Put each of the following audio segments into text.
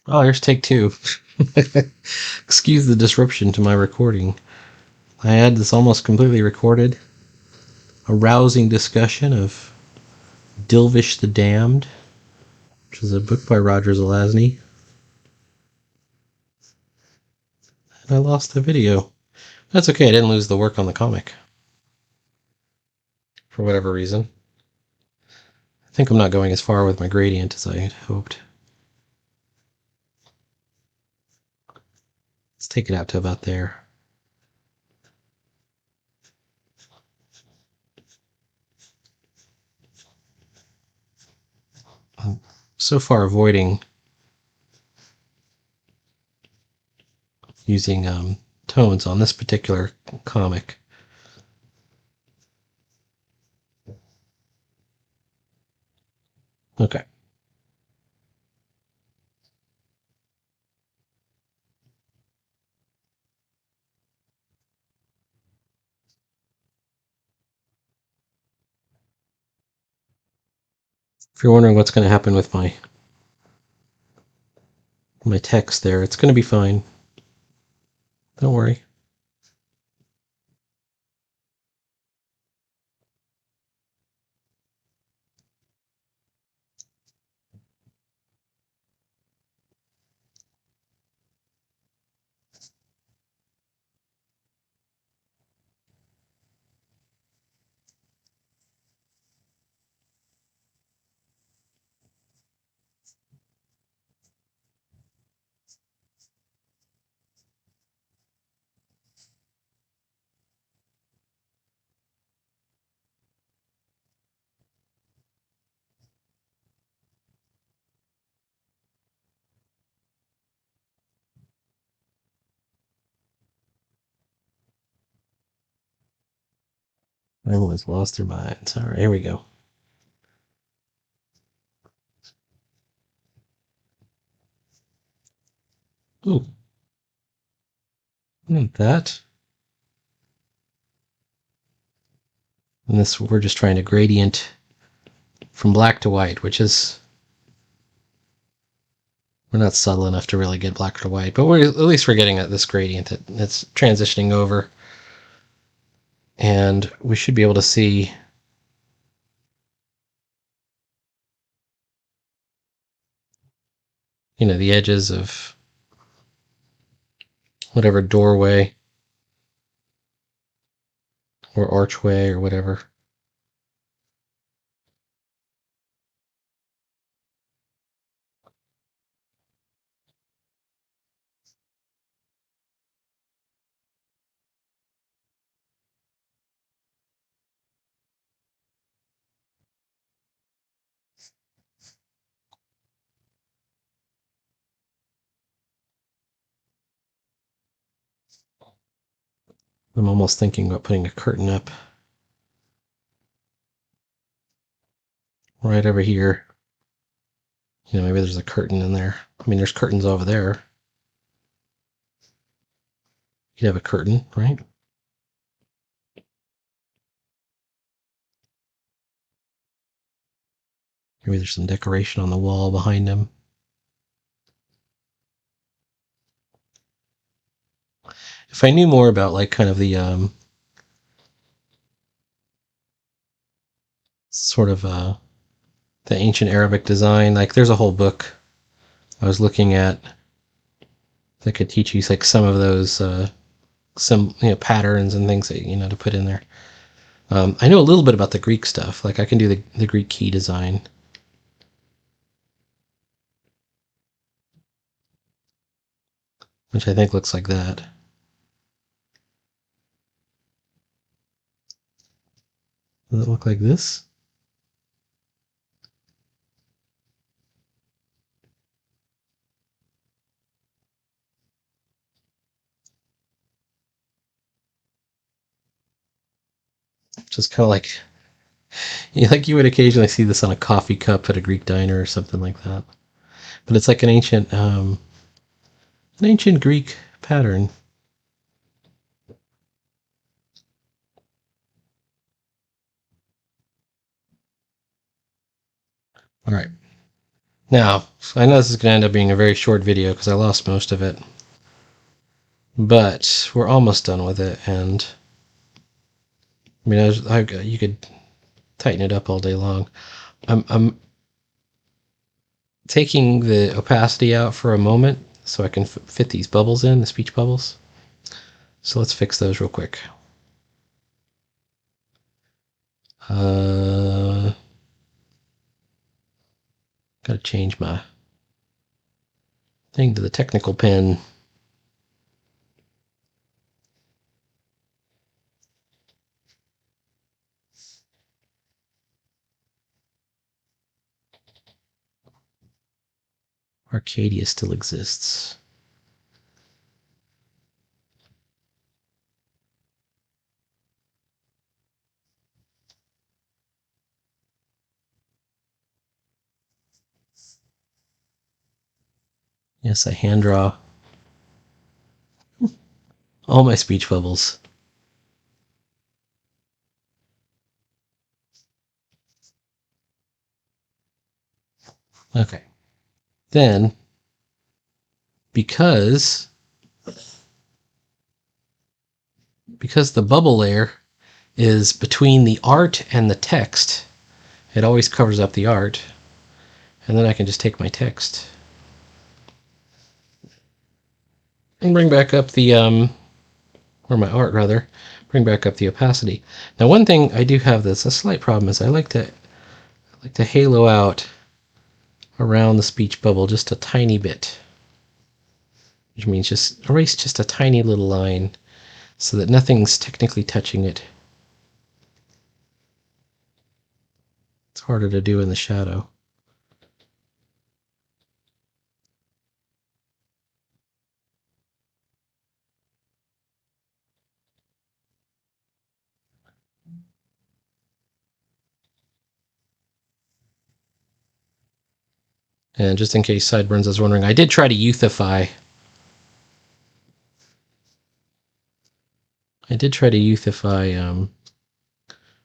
Oh, here's take two. Excuse the disruption to my recording. I had this almost completely recorded. A rousing discussion of Dilvish the Damned, which is a book by Roger Zelazny. And I lost the video. That's okay, I didn't lose the work on the comic. For whatever reason. I think I'm not going as far with my gradient as I had hoped. Let's take it out to about there. I'm so far avoiding using tones on this particular comic. Okay. If you're wondering what's going to happen with my text there, it's going to be fine. Don't worry. Everyone's lost their minds. All right, here we go. Ooh. Like that. And this, we're just trying to gradient from black to white, which is, we're not subtle enough to really get black to white, but at least we're getting at this gradient that's transitioning over. And we should be able to see the edges of whatever doorway or archway or whatever. I'm almost thinking about putting a curtain up right over here. Maybe there's a curtain in there. I mean, there's curtains over there. You'd have a curtain, right? Maybe there's some decoration on the wall behind him. If I knew more about like kind of the sort of the ancient Arabic design, like there's a whole book I was looking at that could teach you like some of those some patterns and things that to put in there. I know a little bit about the Greek stuff. Like I can do the Greek key design. Which I think looks like that. Does it look like this? Just kind of like you would occasionally see this on a coffee cup at a Greek diner or something like that. But it's like an ancient Greek pattern. All right. Now, I know this is going to end up being a very short video because I lost most of it. But we're almost done with it, and I mean, you could tighten it up all day long. I'm taking the opacity out for a moment so I can fit these bubbles in, the speech bubbles. So let's fix those real quick. Gotta change my thing to the technical pen. Arcadia still exists. Yes, I hand draw all my speech bubbles. Okay. Then, because the bubble layer is between the art and the text, it always covers up the art. And then I can just take my text and bring back up the, or my art rather, bring back up the opacity. Now, one thing I do have that's a slight problem is I like to halo out around the speech bubble just a tiny bit, which means just erase just a tiny little line so that nothing's technically touching it. It's harder to do in the shadow. And just in case Sideburns is wondering, I did try to youthify.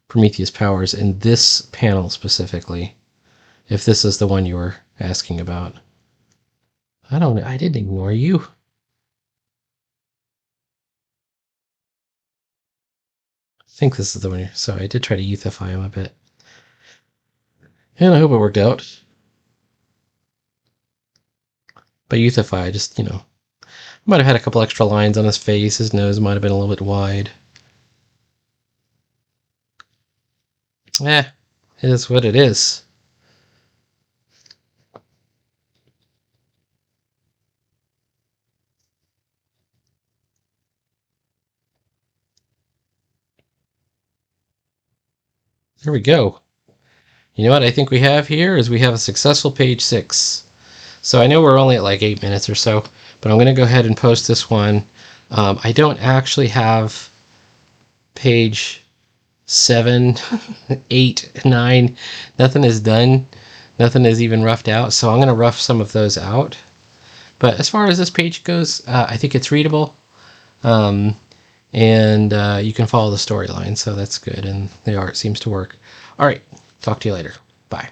Prometheus powers in this panel specifically, if this is the one you were asking about. I didn't ignore you. I think this is the one. So I did try to youthify him a bit. And I hope it worked out. But youthify, just, might have had a couple extra lines on his face. His nose might have been a little bit wide. It is what it is. There we go. You know what I think we have here is we have a successful page 6. So I know we're only at like 8 minutes or so, but I'm going to go ahead and post this one. I don't actually have page 7, 8, 9. Nothing is done. Nothing is even roughed out. So I'm going to rough some of those out. But as far as this page goes, I think it's readable. And you can follow the storyline. So that's good. And the art seems to work. All right. Talk to you later. Bye.